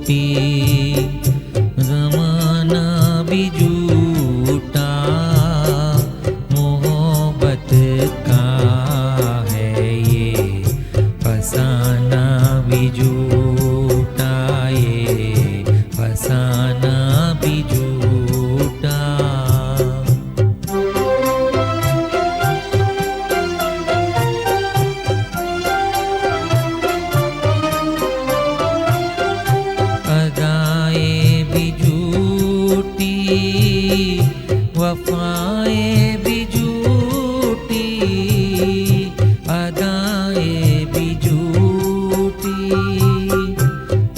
झूठी, ज़माना भी झूठा, मोहब्बत का है ये फसाना भी झूठा, ये फसाना भी झूठा। अदाएं भी झूठी, वफ़ाएं भी झूठी, अदाएं भी झूठी,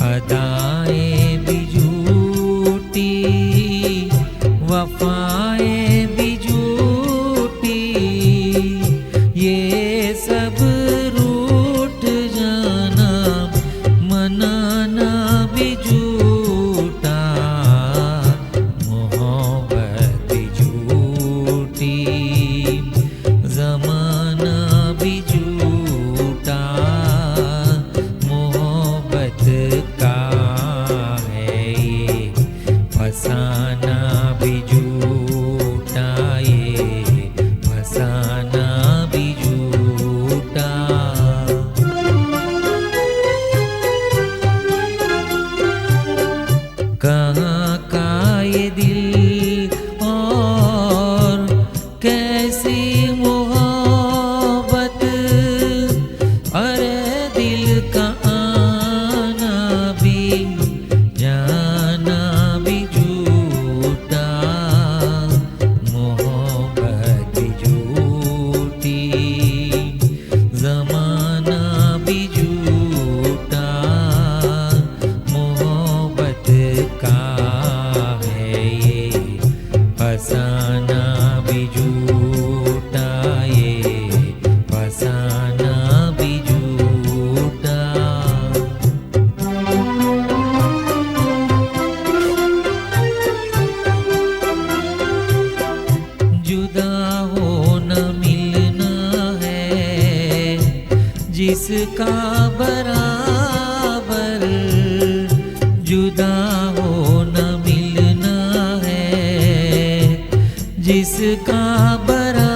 अदाएं भी झूठी, वफ़ाएं भी झूठी, ये सब रूठ जाना मनाना भी झूठा, मोहब्बत भी झूठी, ज़माना भी झूठा, मोहब्बत का है ये फसाना भी झूठा, ये फसाना भी झूठा। कहाँ का ये दिल और कैसी मोहब्बत, अरे दिल का आना भी जाना भी झूठा, मोहब्बत भी झूठी, ज़माना भी झूठा, मोहब्बत का है ये फसाना भी झूठा, ये फसाना भी झूठा। जुदा होना मिलना है जिसका बराबर, जुदा होना मिलना है जिसका बराबर,